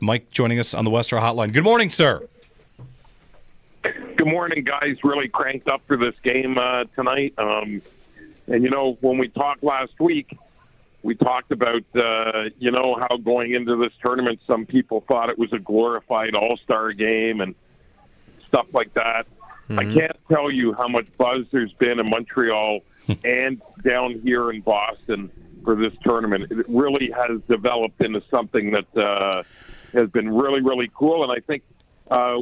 Mike joining us on the Western Hotline. Good morning, sir. Good morning, guys. Really cranked up for this game tonight. And, when we talked last week, we talked about, how going into this tournament, some people thought it was a glorified all-star game and stuff like that. Mm-hmm. I can't tell you how much buzz there's been in Montreal and down here in Boston for this tournament. It really has developed into something that has been really, really cool. And I think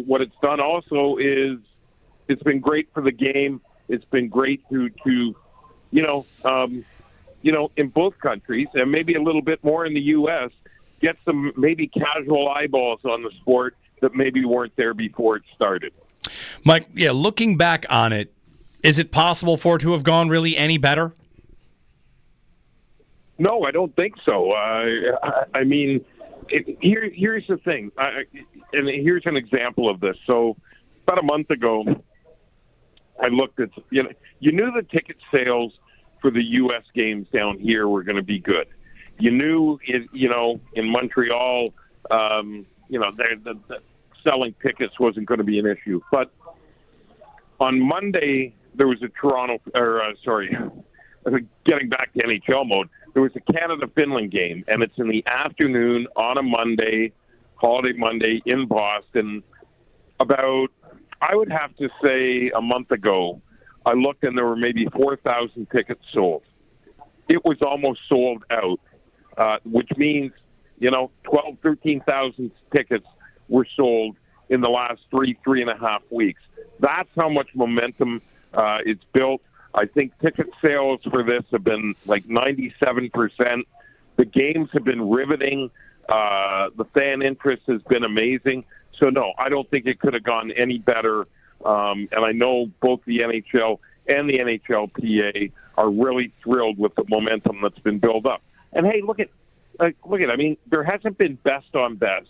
what it's done also is it's been great for the game. It's been great to in both countries, and maybe a little bit more in the U.S., get some maybe casual eyeballs on the sport that maybe weren't there before it started. Mike, looking back on it, is it possible for it to have gone really any better? No, I don't think so. Here's the thing, and here's an example of this. So about a month ago, I looked at, you knew the ticket sales for the U.S. games down here were going to be good. You knew, in Montreal, the selling tickets wasn't going to be an issue. But on Monday, there was getting back to NHL mode, there was a Canada-Finland game, and it's in the afternoon on a Monday, holiday Monday in Boston. About, I would have to say, a month ago, I looked and there were maybe 4,000 tickets sold. It was almost sold out, which means, 12,000, 13,000 tickets were sold in the last three and a half weeks. That's how much momentum it's built. I think ticket sales for this have been like 97%. The games have been riveting. The fan interest has been amazing. So, no, I don't think it could have gone any better. And I know both the NHL and the NHLPA are really thrilled with the momentum that's been built up. And, hey, look at, there hasn't been best on best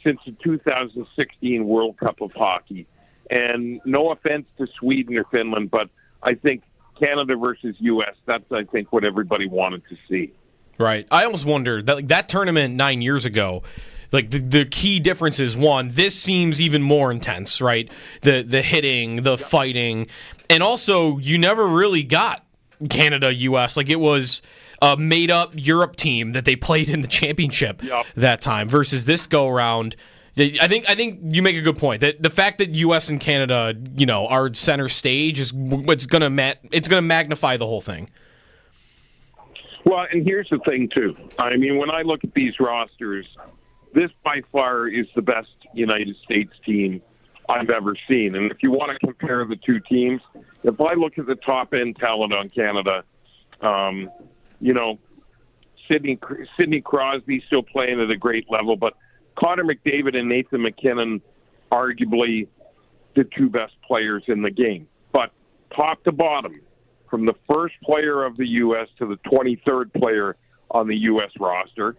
since the 2016 World Cup of Hockey. And no offense to Sweden or Finland, but I think Canada versus U.S., that's, I think, what everybody wanted to see. Right. I almost wondered, that tournament 9 years ago, the key difference is, one, this seems even more intense, right? The hitting, the fighting, and also you never really got Canada-U.S. It was a made-up Europe team that they played in the championship that time versus this go-around. I think you make a good point that the fact that U.S. and Canada, are center stage is what's going to magnify the whole thing. Well, and here's the thing too. When I look at these rosters, this by far is the best United States team I've ever seen. And if you want to compare the two teams, if I look at the top end talent on Canada, Sidney Crosby still playing at a great level, but Connor McDavid and Nathan McKinnon, arguably the two best players in the game. But top to bottom, from the first player of the U.S. to the 23rd player on the U.S. roster,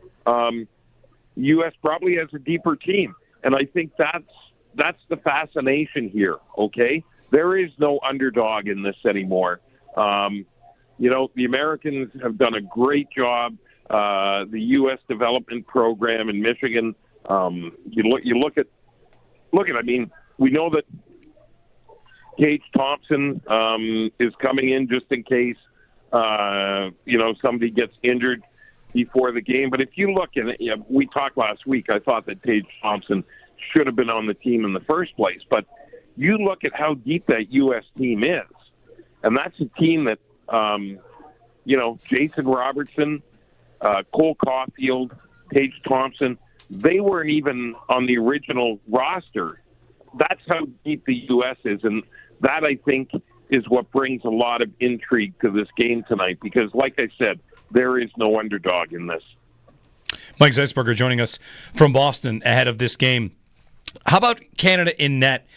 U.S. probably has a deeper team. And I think that's the fascination here, okay? There is no underdog in this anymore. The Americans have done a great job. The U.S. development program in Michigan, you look at, we know that Tage Thompson is coming in just in case, somebody gets injured before the game. But if you look at it, we talked last week, I thought that Tage Thompson should have been on the team in the first place. But you look at how deep that U.S. team is, and that's a team that, Jason Robertson, Cole Caulfield, Tage Thompson, they weren't even on the original roster. That's how deep the U.S. is, and that, I think, is what brings a lot of intrigue to this game tonight because, like I said, there is no underdog in this. Mike Zeisberger joining us from Boston ahead of this game. How about Canada in net?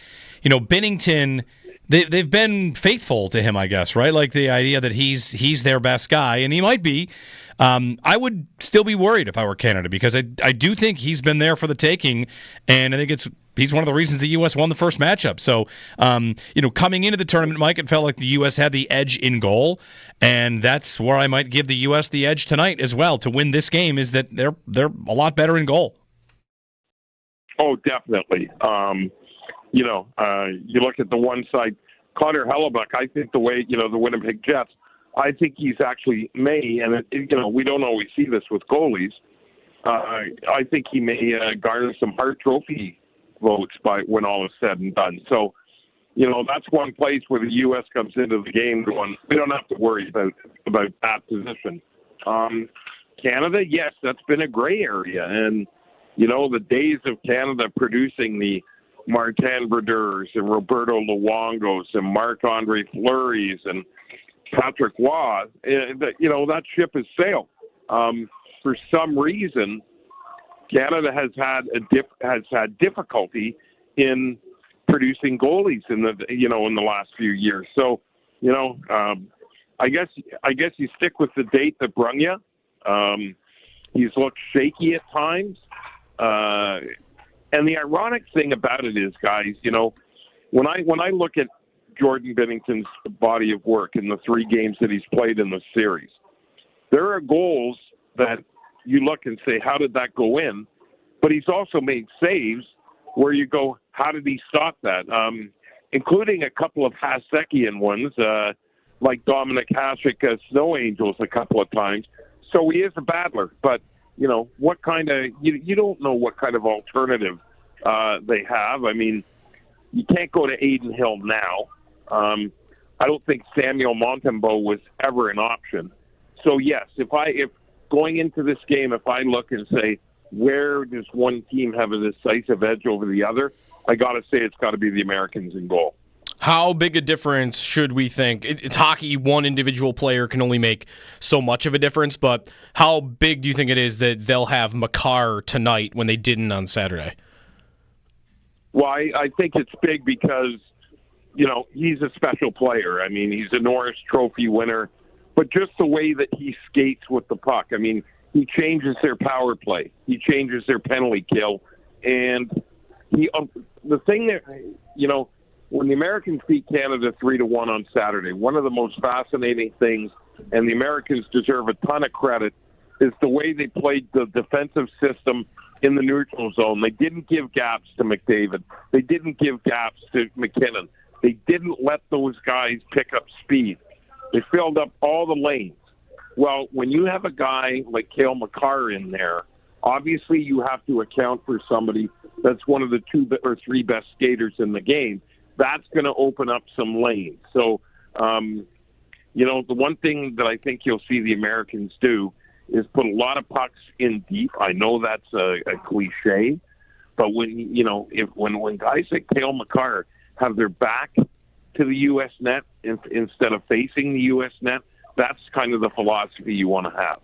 Binnington, they've been faithful to him, I guess, right? Like the idea that he's their best guy, and he might be. I would still be worried if I were Canada because I do think he's been there for the taking, and I think he's one of the reasons the U.S. won the first matchup. So, coming into the tournament, Mike, it felt like the U.S. had the edge in goal, and that's where I might give the U.S. the edge tonight as well to win this game. Is that they're a lot better in goal. Oh, definitely. You look at the one side, Connor Hellebuck, I think the way, the Winnipeg Jets, I think he's actually we don't always see this with goalies. I think he may garner some Hart Trophy votes when all is said and done. So, that's one place where the U.S. comes into the game going, we don't have to worry about that position. Canada, yes, that's been a gray area. And, the days of Canada producing the Martin Brodeurs and Roberto Luongos and Marc-Andre Fleury's and Patrick Waugh, that ship has sailed. For some reason, Canada has had difficulty in producing goalies in the last few years. So, I guess you stick with the date that brung you. He's looked shaky at times. And the ironic thing about it is, guys, when I look at Jordan Binnington's body of work in the 3 games that he's played in the series, there are goals that you look and say, how did that go in? But he's also made saves where you go, how did he stop that? Including a couple of Hasekian ones, like Dominic Hasek, Snow Angels a couple of times. So he is a battler, but what kind of, you don't know what kind of alternative they have. I mean, you can't go to Aiden Hill now. I don't think Samuel Montembeault was ever an option. So yes, if going into this game, if I look and say, where does one team have a decisive edge over the other, I got to say it's got to be the Americans in goal. How big a difference should we think? It's hockey. One individual player can only make so much of a difference, but how big do you think it is that they'll have Makar tonight when they didn't on Saturday? Well, I think it's big because, he's a special player. I mean, he's a Norris Trophy winner, but just the way that he skates with the puck, I mean, he changes their power play. He changes their penalty kill. And the thing that, when the Americans beat Canada 3-1 on Saturday, one of the most fascinating things, and the Americans deserve a ton of credit, is the way they played the defensive system in the neutral zone. They didn't give gaps to McDavid. They didn't give gaps to McKinnon. They didn't let those guys pick up speed. They filled up all the lanes. Well, when you have a guy like Cale Makar in there, obviously you have to account for somebody that's one of the 2 or 3 best skaters in the game. That's going to open up some lanes. So, the one thing that I think you'll see the Americans do is put a lot of pucks in deep. I know that's a cliche, but when guys like Cale Makar have their back to the U.S. net instead of facing the U.S. net, that's kind of the philosophy you want to have.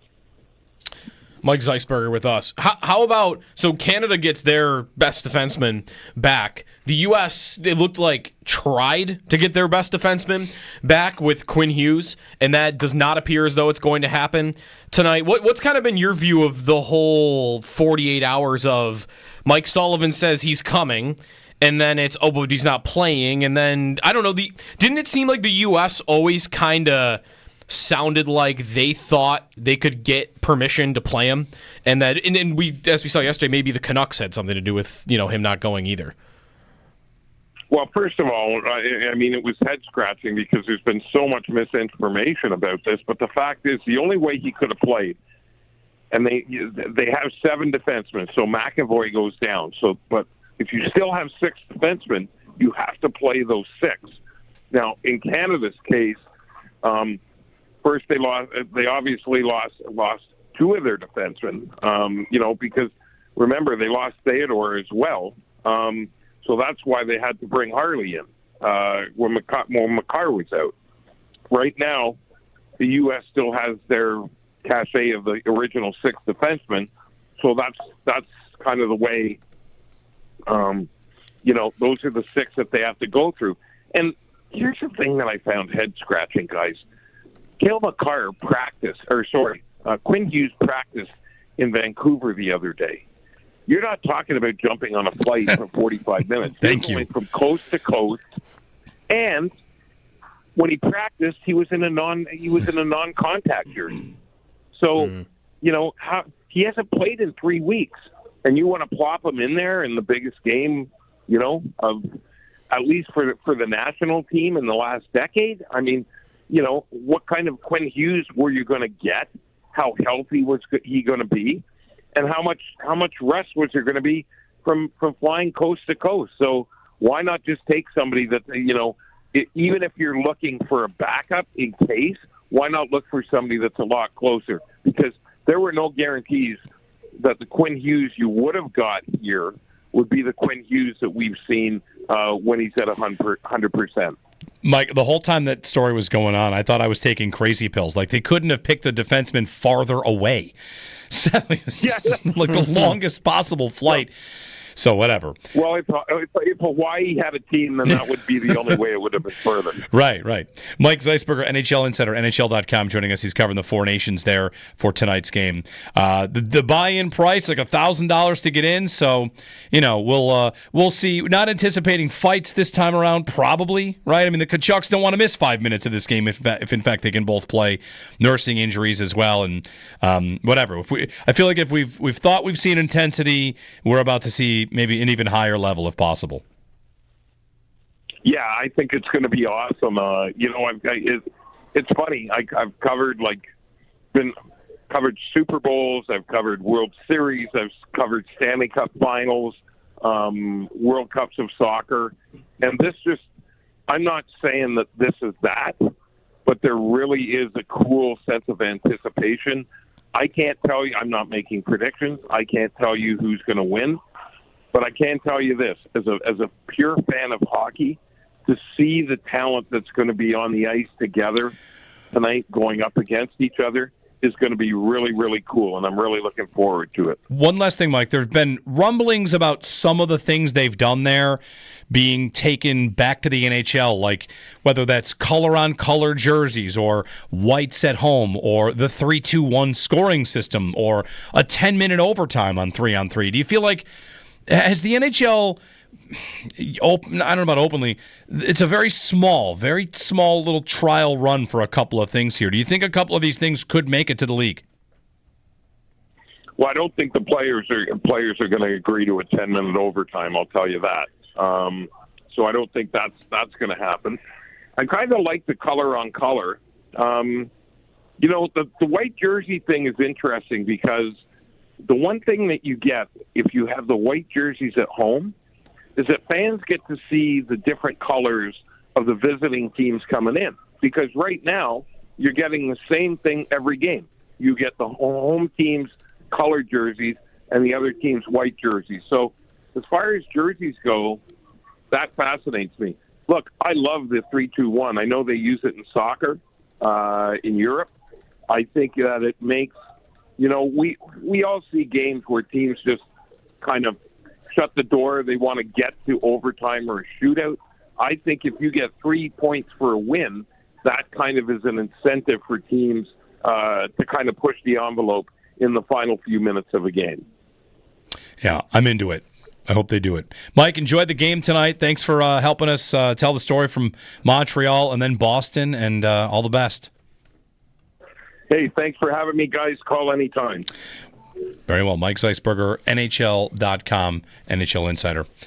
Mike Zeisberger with us. How about, so Canada gets their best defenseman back. The U.S., it looked like, tried to get their best defenseman back with Quinn Hughes, and that does not appear as though it's going to happen tonight. What's kind of been your view of the whole 48 hours of Mike Sullivan says he's coming, and then it's, but he's not playing, and then, I don't know, didn't it seem like the U.S. always kind of sounded like they thought they could get permission to play him, and that, and we, as we saw yesterday, maybe the Canucks had something to do with him not going either. Well, first of all, I mean, it was head scratching because there's been so much misinformation about this. But the fact is, the only way he could have played, and they have 7 defensemen, so McAvoy goes down. So, but if you still have 6 defensemen, you have to play those 6. Now, in Canada's case, first, they obviously lost 2 of their defensemen, because remember, they lost Theodore as well. So that's why they had to bring Harley in when Makar was out. Right now, the U.S. still has their cachet of the original 6 defensemen. So that's kind of the way, those are the 6 that they have to go through. And here's the thing that I found head-scratching, guys. Cale Makar Quinn Hughes practiced in Vancouver the other day. You're not talking about jumping on a flight for 45 minutes. Thank you. From coast to coast, and when he practiced, he was in a non-contact jersey. So, he hasn't played in 3 weeks. and you want to plop him in there in the biggest game, of at least for the national team in the last decade. I mean, what kind of Quinn Hughes were you going to get? How healthy was he going to be? And how much rest was there going to be from flying coast to coast? So why not just take somebody that, even if you're looking for a backup in case, why not look for somebody that's a lot closer? Because there were no guarantees that the Quinn Hughes you would have got here would be the Quinn Hughes that we've seen when he's at 100%. Mike, the whole time that story was going on, I thought I was taking crazy pills. Like, they couldn't have picked a defenseman farther away. Yes. Like the longest possible flight. So whatever. Well, if Hawaii had a team, then that would be the only way it would have been further. Right. Mike Zeisberger, NHL Insider, NHL.com, joining us. He's covering the Four Nations there for tonight's game. The buy-in price, like $1,000 to get in. So, we'll see. Not anticipating fights this time around, probably, right? I mean, the Kachucks don't want to miss 5 minutes of this game if in fact they can both play, nursing injuries as well, and whatever. I feel like if we've thought we've seen intensity, we're about to see maybe an even higher level if possible. Yeah, I think it's going to be awesome. It's funny. I've covered Super Bowls. I've covered World Series. I've covered Stanley Cup Finals, World Cups of soccer, and I'm not saying that this is that, but there really is a cool sense of anticipation. I can't tell you. I'm not making predictions. I can't tell you who's going to win. But I can tell you this, as a pure fan of hockey, to see the talent that's going to be on the ice together tonight going up against each other is going to be really, really cool, and I'm really looking forward to it. One last thing, Mike. There have been rumblings about some of the things they've done there being taken back to the NHL, like whether that's color-on-color jerseys or whites at home or the 3-2-1 scoring system or a 10-minute overtime on 3-on-3. Do you feel like has the NHL, I don't know about openly, it's a very small little trial run for a couple of things here. Do you think a couple of these things could make it to the league? Well, I don't think the players are going to agree to a 10-minute overtime, I'll tell you that. So I don't think that's going to happen. I kind of like the color-on-color. The white jersey thing is interesting because the one thing that you get if you have the white jerseys at home is that fans get to see the different colors of the visiting teams coming in. Because right now, you're getting the same thing every game. You get the home team's colored jerseys and the other team's white jerseys. So as far as jerseys go, that fascinates me. Look, I love the 3-2-1. I know they use it in soccer in Europe. I think that it makes... we all see games where teams just kind of shut the door. They want to get to overtime or a shootout. I think if you get 3 points for a win, that kind of is an incentive for teams to kind of push the envelope in the final few minutes of a game. Yeah, I'm into it. I hope they do it. Mike, enjoyed the game tonight. Thanks for helping us tell the story from Montreal and then Boston, and all the best. Hey, thanks for having me, guys. Call anytime. Very well. Mike Zeisberger, NHL.com, NHL Insider.